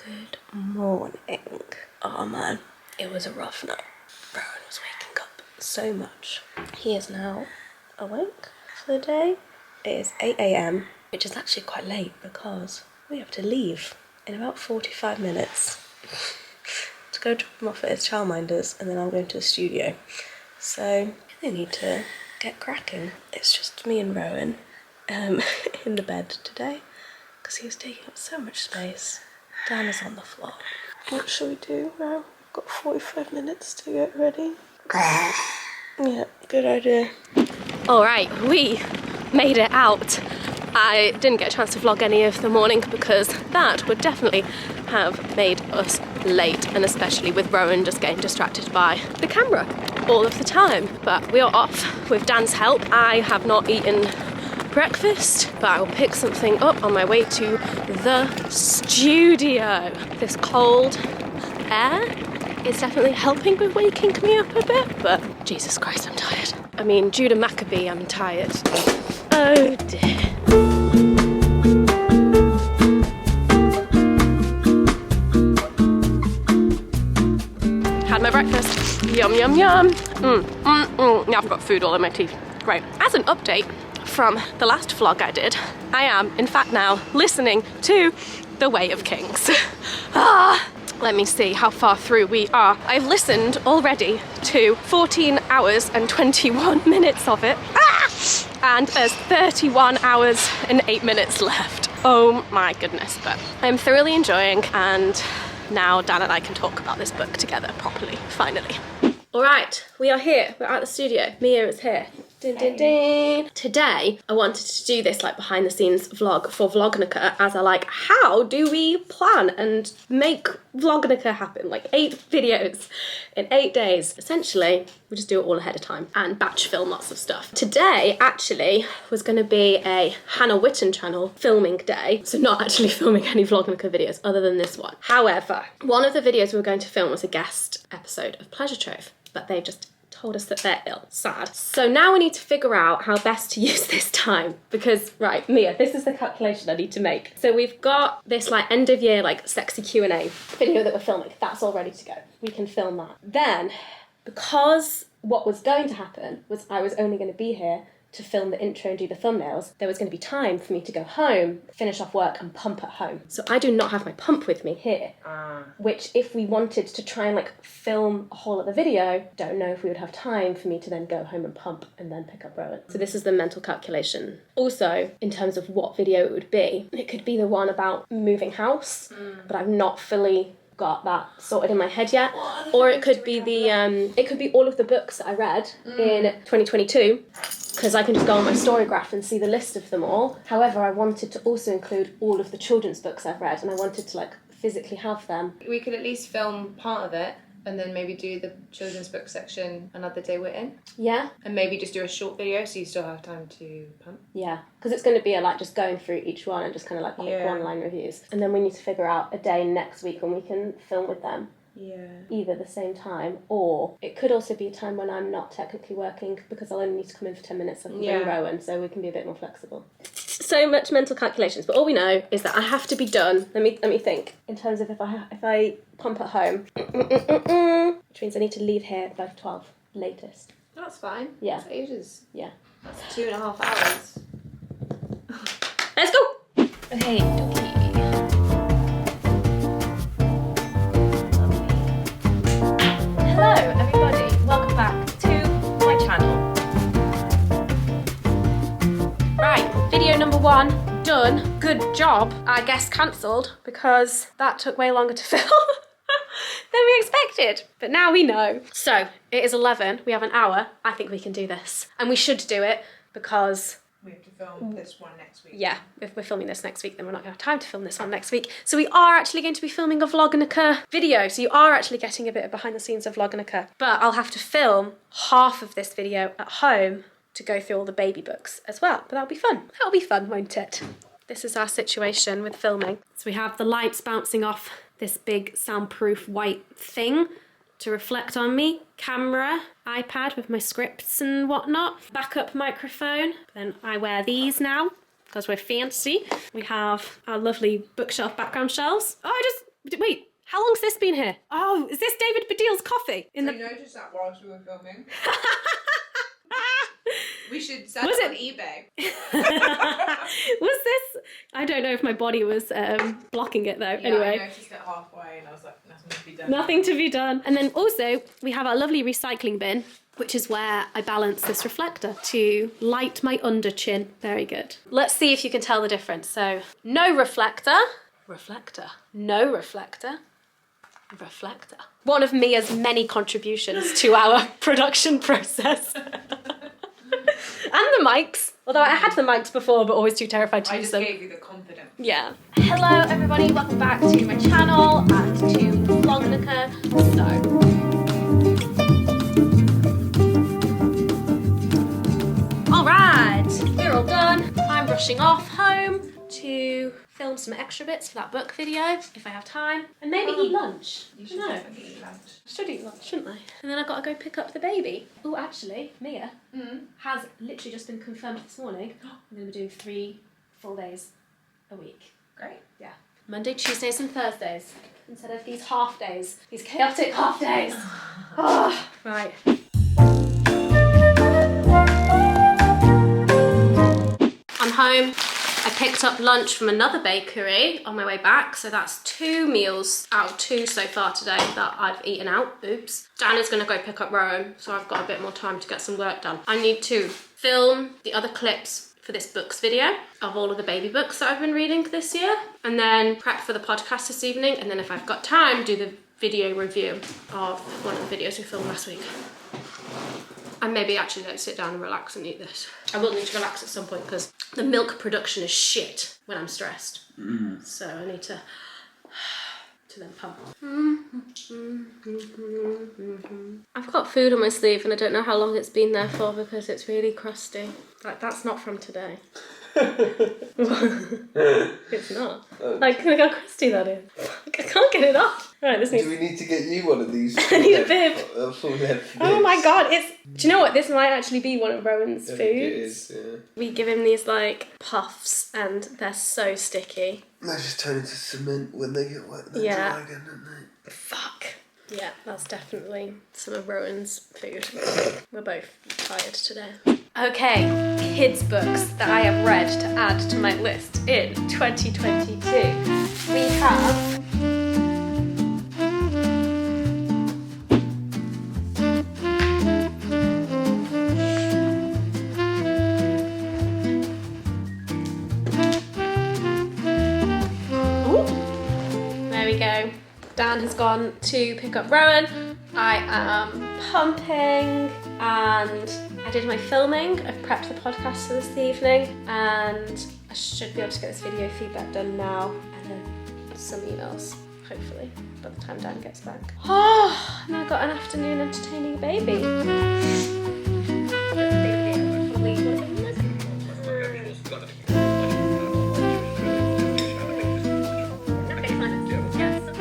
Good morning. Oh man, it was a rough night. Rowan was waking up so much. He is now awake for the day. It is 8 AM, which is actually quite late because we have to leave in about 45 minutes to go drop him off at his childminders, and then I'm going to the studio. So they need to get cracking. It's just me and Rowan in the bed today because he was taking up so much space. Dan is on the floor. What should we do now? We've got 45 minutes to get ready. Yeah, good idea. All right, we made it out. I didn't get a chance to vlog any of the morning because that would definitely have made us late, and especially with Rowan just getting distracted by the camera all of the time. But we are off with Dan's help. I have not eaten breakfast, but I will pick something up on my way to the studio. This cold air is definitely helping with waking me up a bit, but Jesus Christ, I'm tired. I mean, Judah Maccabee, I'm tired. Oh dear. Had my breakfast. Yum, yum, yum. Now I've got food all in my teeth. Great. As an update from the last vlog I did, I am in fact now listening to The Way of Kings. Let me see how far through we are. I've listened already to 14 hours and 21 minutes of it. And there's 31 hours and 8 minutes left. Oh my goodness, but I'm thoroughly enjoying, and now Dan and I can talk about this book together properly, finally. All right, we are here. We're at the studio. Mia is here. Ding, ding, ding. Today, I wanted to do this like behind the scenes vlog for Vlognukah, as I like, how do we plan and make Vlognukah happen? Like 8 videos in 8 days. Essentially, we just do it all ahead of time and batch film lots of stuff. Today, actually, was gonna be a Hannah Witton channel filming day. So not actually filming any Vlognukah videos other than this one. However, one of the videos we were going to film was a guest episode of Pleasure Trove, but they just told us that they're ill. Sad. So now we need to figure out how best to use this time, because, right, Mia, this is the calculation I need to make. So we've got this like end of year like sexy Q&A video that we're filming. That's all ready to go. We can film that. Then, because what was going to happen was I was only going to be here to film the intro and do the thumbnails, there was going to be time for me to go home, finish off work and pump at home. So I do not have my pump with me here, which if we wanted to try and like film a whole other video, don't know if we would have time for me to then go home and pump and then pick up Rowan. So this is the mental calculation. Also, in terms of what video it would be, it could be the one about moving house, but I've not fully got that sorted in my head yet. Or it could be the it could be all of the books that I read in 2022, because I can just go on my story graph and see the list of them all. However, I wanted to also include all of the children's books I've read, and I wanted to like physically have them. We could at least film part of it and then maybe do the children's book section another day we're in. Yeah. And maybe just do a short video so you still have time to pump. Yeah, because it's going to be like just going through each one and just kind of like quick one-line reviews. And then we need to figure out a day next week when we can film with them. Yeah. Either the same time, or it could also be a time when I'm not technically working because I'll only need to come in for 10 minutes so I can bring Rowan, so we can be a bit more flexible. So much mental calculations, but all we know is that I have to be done. Let me think. In terms of if I pump at home, which means I need to leave here by 12 latest. That's fine. Yeah. That's ages. Yeah. That's 2.5 hours. Let's go. Okay, dokie. Hello everybody, welcome back to my channel. Right, video number 1 done. Good job. I guess cancelled because that took way longer to film than we expected. But now we know. So it is 11, we have an hour. I think we can do this. And we should do it because we have to film this one next week. yeah, if we're filming this next week, then we're not going to have time to film this one next week. So we are actually going to be filming a Vlognukah video. So you are actually getting a bit of behind the scenes of Vlognukah. But I'll have to film half of this video at home to go through all the baby books as well. But that'll be fun. That'll be fun, won't it? This is our situation with filming. So we have the lights bouncing off this big soundproof white thing to reflect on me, camera, iPad with my scripts and whatnot, backup microphone. Then I wear these now because we're fancy. We have our lovely bookshelf background shelves. Oh, I just Wait, how long's this been here? Oh, is this David Baddiel's coffee? I noticed that whilst we were filming. We should sell it on eBay. Was this? I don't know if my body was blocking it though. Yeah, anyway. I noticed it halfway and I was like, nothing to be done. Nothing to be done. And then also we have our lovely recycling bin, which is where I balance this reflector to light my under chin. Very good. Let's see if you can tell the difference. So no reflector, reflector, no reflector, reflector. One of Mia's many contributions to our production process. And the mics, although I had the mics before, but always too terrified to use them. I just gave you the confidence. Yeah. Hello everybody, welcome back to my channel and to Vlognukah. Alright, we're all done. I'm rushing off home to film some extra bits for that book video, if I have time. And maybe eat lunch. You should definitely eat lunch. I should eat lunch, shouldn't I? And then I've got to go pick up the baby. Oh, actually, Mia has literally just been confirmed this morning. I'm going to be doing 3 full days a week. Great. Yeah. Monday, Tuesdays and Thursdays. Instead of these half days. These chaotic half days. Oh, right. I'm home. I picked up lunch from another bakery on my way back, so that's 2 meals out of 2 so far today that I've eaten out. Oops. Dan is going to go pick up Rowan, so I've got a bit more time to get some work done. I need to film the other clips for this books video of all of the baby books that I've been reading this year, and then prep for the podcast this evening, and then if I've got time, do the video review of one of the videos we filmed last week. And maybe actually let's sit down and relax and eat this. I will need to relax at some point because the milk production is shit when I'm stressed. So I need to then pump. I've got food on my sleeve and I don't know how long it's been there for because it's really crusty. Like, that's not from today. It's not. Like, look how crusty that is. Like, I can't get it off. Right, this needs... Do we need to get you one of these? I need a bib. Full head Oh my god, it's... Do you know what? This might actually be one of Rowan's foods. It is, yeah. We give him these, like, puffs and they're so sticky. They just turn into cement when they get wet. They Yeah. dry again, don't they? Fuck. Yeah, that's definitely some of Rowan's food. We're both tired today. Okay, kids' books that I have read to add to my list in 2022. We have... Ooh. There we go. Dan has gone to pick up Rowan. I am pumping and I did my filming. I've prepped the podcast for this evening and I should be able to get this video feedback done now and then some emails, hopefully, by the time Dan gets back. Oh, and I've got an afternoon entertaining a baby.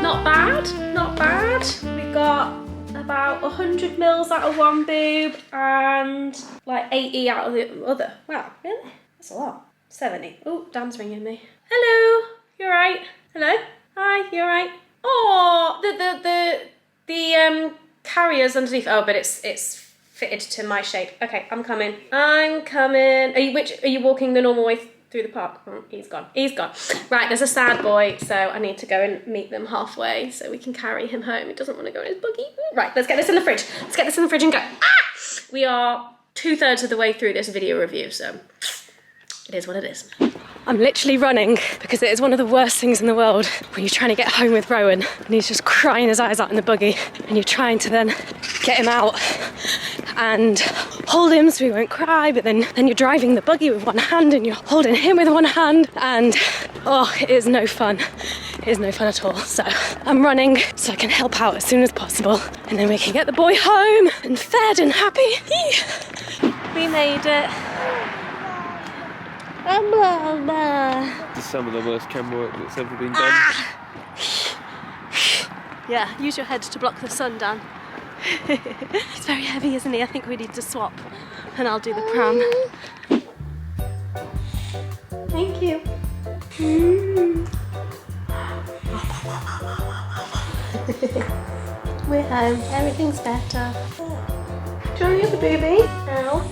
Not bad, not bad. We got about 100 mils out of one boob and like 80 out of the other. Wow, really? That's a lot. 70. Oh, Dan's ringing me. Hello, you alright? Hello? Hi, you alright? Oh, the carrier's underneath. Oh, but it's fitted to my shape. Okay, I'm coming. I'm coming. Are you walking the normal way through the park? Oh, he's gone. He's gone. Right, there's a sad boy, so I need to go and meet them halfway so we can carry him home. He doesn't want to go in his buggy. Right, let's get this in the fridge. Let's get this in the fridge and go. Ah! We are 2/3 of the way through this video review, so it is what it is. I'm literally running because it is one of the worst things in the world when you're trying to get home with Rowan and he's just crying his eyes out in the buggy and you're trying to then get him out and hold him so he won't cry, but then you're driving the buggy with one hand and you're holding him with one hand and oh, it is no fun. It is no fun at all. So I'm running so I can help out as soon as possible and then we can get the boy home and fed and happy. We made it. This is some of the worst cam work that's ever been done. Yeah, use your head to block the sun, Dan. He's very heavy, isn't he? I think we need to swap and I'll do the pram. Thank you. We're home. Everything's better. Do you want the baby? Ow.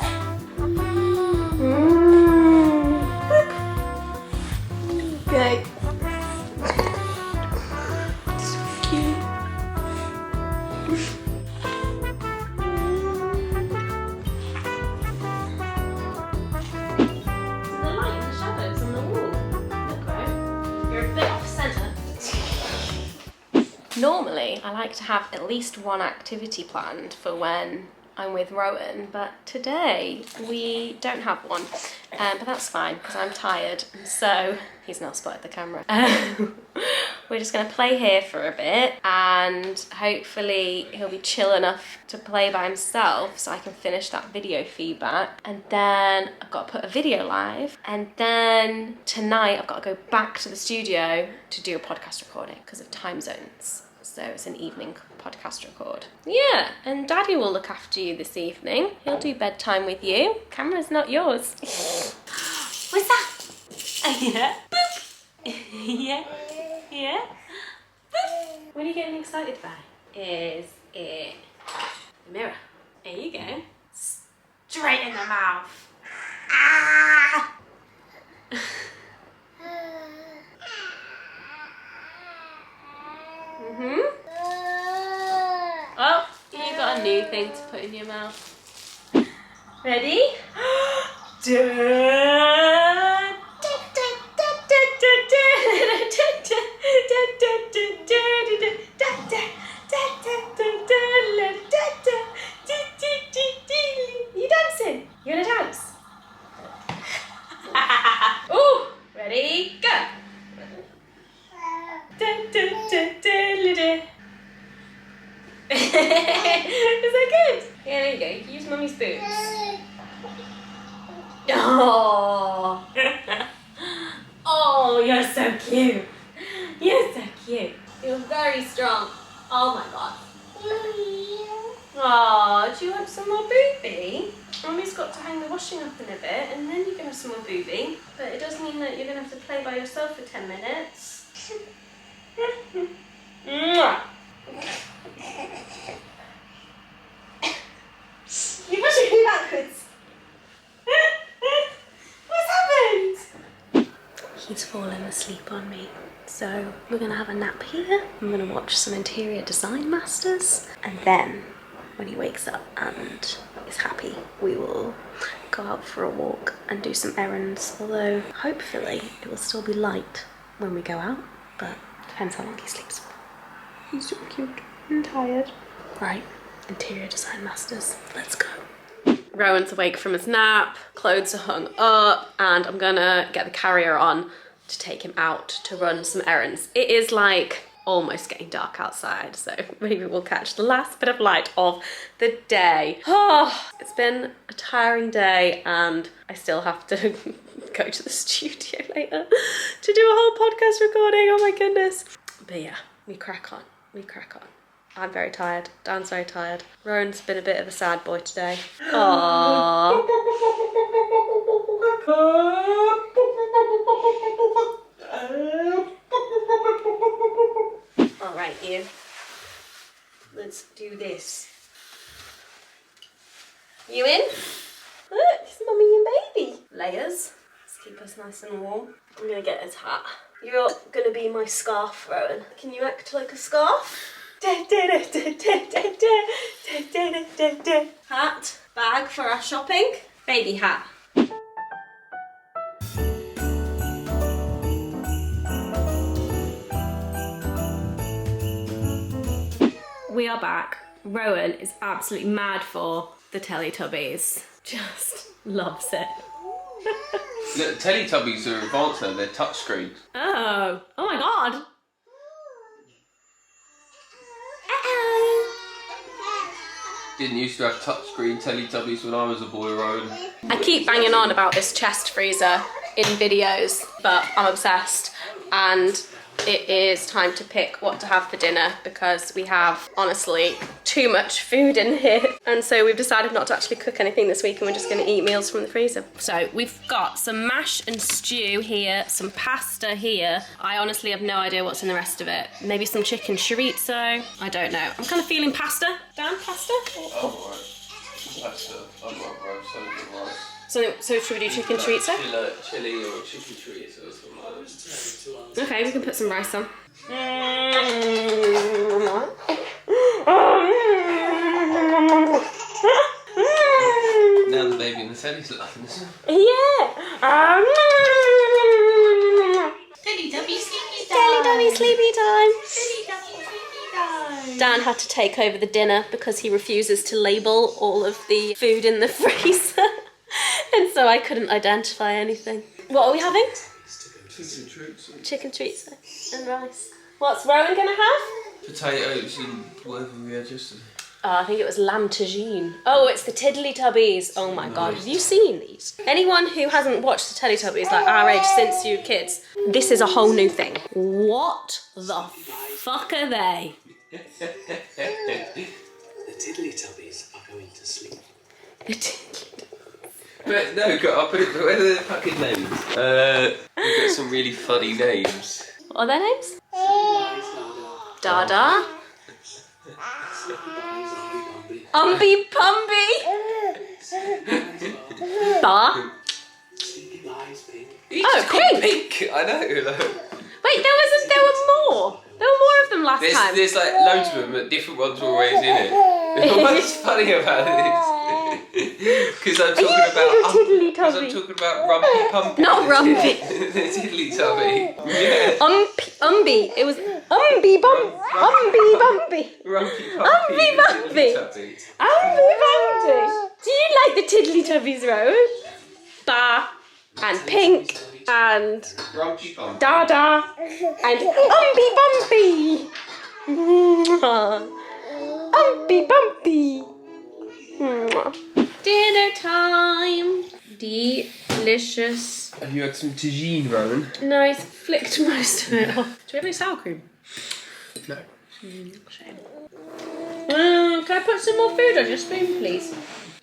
Okay. So cute. The light and the shadows on the wall. Look, right? You're a bit off centre. Normally, I like to have at least one activity planned for when I'm with Rowan, but today we don't have one. But that's fine because I'm tired, and so he's not spotted the camera. We're just gonna play here for a bit, and hopefully he'll be chill enough to play by himself so I can finish that video feedback. And then I've got to put a video live, and then tonight I've got to go back to the studio to do a podcast recording because of time zones. So it's an evening podcast record. Yeah, and Daddy will look after you this evening. He'll do bedtime with you. Camera's not yours. What's that? Yeah. Boop. Yeah. Yeah. Boop. What are you getting excited by? Is it the mirror? There you go. Straight in the mouth. Ah! Oh, you got a new thing to put in your mouth. Ready? You dancing? You gonna dance? Ooh, ready? Go! Is that good? Yeah, there you go. You can use Mummy's boobs. Oh. Oh, you're so cute. You're so cute. You're very strong. Oh my god. Oh, do you want some more boobie? Mummy's got to hang the washing up in a bit, and then you can have some more boobie. But it does mean that you're going to have to play by yourself for 10 minutes. Mwah. You're pushing me backwards. What's happened? He's fallen asleep on me. So we're gonna have a nap here. I'm gonna watch some interior design masters. And then when he wakes up and is happy, we will go out for a walk and do some errands. Although hopefully it will still be light when we go out, but depends how long he sleeps for. He's so cute and tired. Right, interior design masters, let's go. Rowan's awake from his nap, clothes are hung up, and I'm gonna get the carrier on to take him out to run some errands. It is like almost getting dark outside, so maybe we'll catch the last bit of light of the day. Oh, it's been a tiring day, and I still have to go to the studio later to do a whole podcast recording. Oh my goodness. But yeah, we crack on. I'm very tired. Dan's very tired. Rowan's been a bit of a sad boy today. Aww. All right, you. Let's do this. You in? Look, it's Mummy and Baby. Layers. Let's keep us nice and warm. I'm gonna get his hat. You're gonna be my scarf, Rowan. Can you act like a scarf? Hat, bag for our shopping, baby hat. We are back. Rowan is absolutely mad for the Teletubbies. Just loves it. The Teletubbies are advanced now, they're touchscreen. Oh my god. Didn't used to have touchscreen Teletubbies when I was a boy, Rowan. I keep banging on about this chest freezer in videos, but I'm obsessed. And it is time to pick what to have for dinner because we have honestly too much food in here. And so we've decided not to actually cook anything this week and we're just gonna eat meals from the freezer. So we've got some mash and stew here, some pasta here. I honestly have no idea what's in the rest of it. Maybe some chicken chorizo, I don't know. I'm kind of feeling pasta. Dan, pasta? Oh, right. Pasta. I'm not rice, I don't get rice. So should we do chicken chorizo? Chili or chicken chorizo or something like that. Okay, we can put some rice on. Now the baby in the telly's laughing, isn't it? Yeah! Tiddlytubbies sleepy time. Tiddlytubbies sleepy time. Tiddlytubbies sleepy time. Dan had to take over the dinner because he refuses to label all of the food in the freezer. And so I couldn't identify anything. What are we having? Chicken chorizo and rice. What's Rowan gonna have? Potatoes and whatever we had yesterday. Oh, I think it was lamb tagine. Oh, it's the Tiddlytubbies. Oh my god, have you seen these? Anyone who hasn't watched the Teletubbies like our age since you were kids, this is a whole new thing. What the fuck are they? The Tiddlytubbies are going to sleep. But no, I'll put it. Where are their fucking names? We've got some really funny names. What are their names? Dada. Umby Pumby. Bar. Oh, Pink. Pink. I know. Wait, there were more. There were more of them last time. There's like loads of them, but different ones were always in it. What's funny about this? Because I'm talking about Rumpy Pumpy. Not Rumpy. The Tiddlytubby. Yeah. Umby. It was Umby Bumpy. Rumpy Pumpy. Umby Bumpy. Umby Bumpy. Do you like the Tiddlytubbies, Rose? Bar and Pink and Rumpy Pumpy. Dada and Umby Bumpy. Umby Bumpy. Dinner time. Delicious. Have you had some tagine, Rowan? No, he's flicked most of it off. Do we have any sour cream? No. Shame. Can I put some more food on your spoon, please?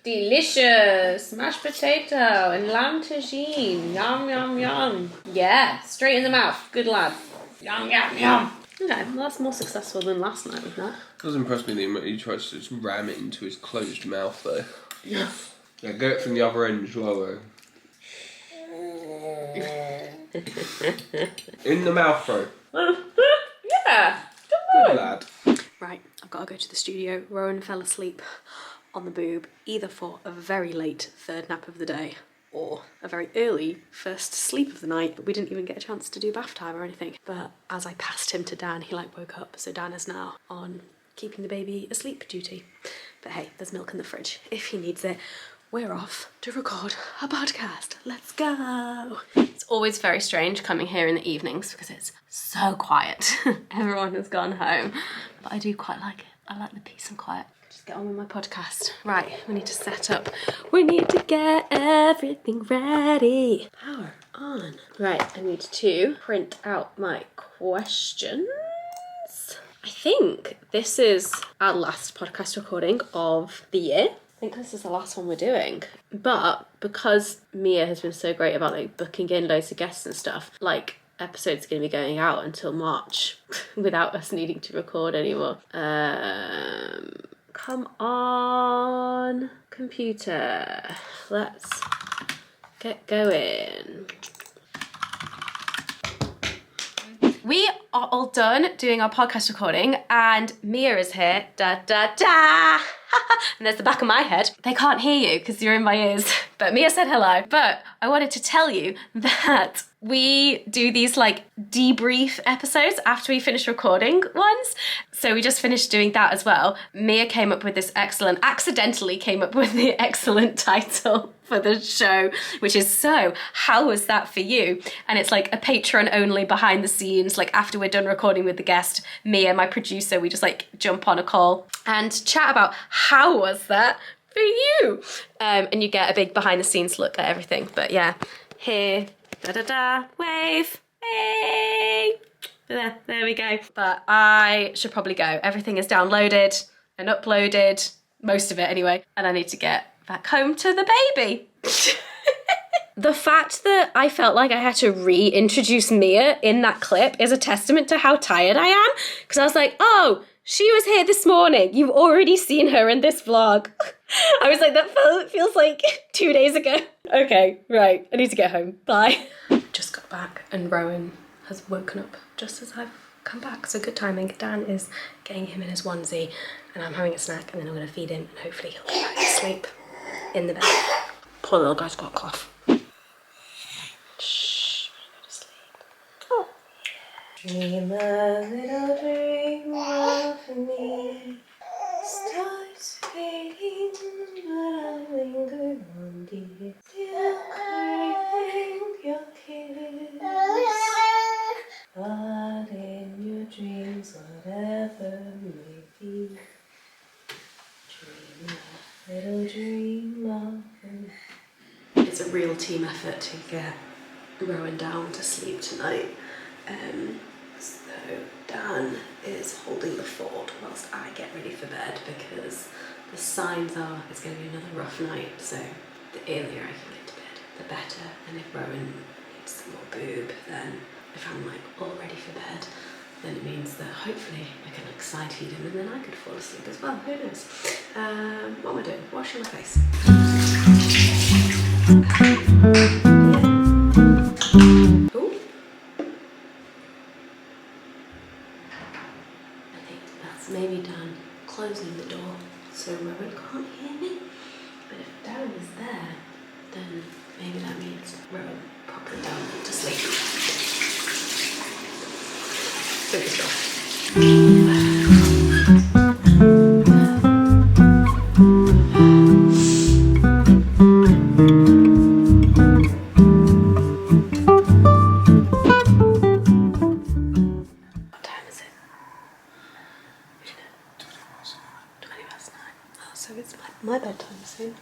Delicious mashed potato and lamb tagine. Yum, yum, yum. Yeah, straight in the mouth. Good lad. Yum, yum, yum. Okay, well that's more successful than last night with that. It does impress me that he tries to just ram it into his closed mouth, though. Yeah. Yeah, go it from the other end as well, though. In the mouth, bro. Yeah. Good lad. Right, I've got to go to the studio. Rowan fell asleep on the boob, either for a very late third nap of the day or a very early first sleep of the night, but we didn't even get a chance to do bath time or anything. But as I passed him to Dan, he woke up, so Dan is now on keeping the baby asleep duty. But hey, there's milk in the fridge if he needs it. We're off to record a podcast. Let's go. It's always very strange coming here in the evenings because it's so quiet. Everyone has gone home, but I do quite like it. I like the peace and quiet. Just get on with my podcast. Right, we need to set up. We need to get everything ready. Power on. Right, I need to print out my questions. I think this is our last podcast recording of the year. I think this is the last one we're doing, but because Mia has been so great about booking in loads of guests and stuff, episodes are going to be going out until March without us needing to record anymore. Come on, computer, let's get going. We are all done doing our podcast recording and Mia is here, da da da, and there's the back of my head. They can't hear you because you're in my ears, but Mia said hello. But I wanted to tell you that we do these debrief episodes after we finish recording ones. So we just finished doing that as well. Mia accidentally came up with the excellent title for the show, which is So How Was That For You? And it's a Patreon only behind the scenes, after we're done recording with the guest, Mia, my producer, we just jump on a call and chat about how was that for you? And you get a big behind the scenes look at everything. But yeah, here, da da da, wave, hey. There we go. But I should probably go. Everything is downloaded and uploaded, most of it anyway, and I need to get back home to the baby. The fact that I felt like I had to reintroduce Mia in that clip is a testament to how tired I am. Because I was like, oh, she was here this morning. You've already seen her in this vlog. I was like, that feels like 2 days ago. Okay, right, I need to get home. Bye. Just got back and Rowan has woken up just as I've come back. So good timing. Dan is getting him in his onesie and I'm having a snack and then I'm going to feed him and hopefully he'll go back to sleep in the bed. Poor little guy's got a cough. Shh, go to sleep. Oh. Dream a little dream of me. Stars fading, but I linger on, dear. Still craving your kiss. But in your dreams, whatever may be, dream a little dream of me. It's a real team effort to get Rowan down to sleep tonight. So Dan is holding the fort whilst I get ready for bed because the signs are it's going to be another rough night. So the earlier I can get to bed, the better. And if Rowan needs some more boob, then if I'm like all ready for bed, then it means that hopefully I can like side feed him and then I could fall asleep as well. Who knows? What am I doing? Washing my face. Ooh. I think that's maybe Dan closing the door so Rowan can't hear me. But if Dan is there, then maybe that means Rowan probably down to sleep. Fingers crossed. My bedtime soon.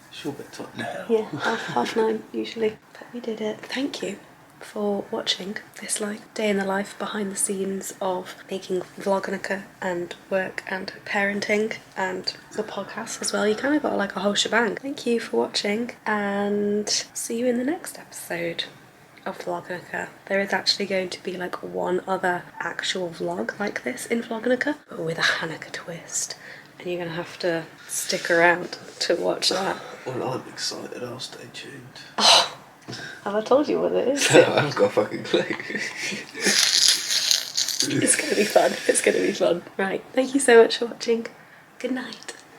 It's your bedtime now. Yeah, half 9 usually. But we did it. Thank you for watching this like day in the life behind the scenes of making Vlognukah and work and parenting and the podcast as well. You kind of got like a whole shebang. Thank you for watching and see you in the next episode of Vlognukah. There is actually going to be like one other actual vlog like this in Vlognukah, but with a Hanukkah twist. And you're going to have to stick around to watch that. Well, I'm excited. I'll stay tuned. Oh, have I told you what it is? No, I haven't got a fucking clue. It's going to be fun. It's going to be fun. Right. Thank you so much for watching. Good night.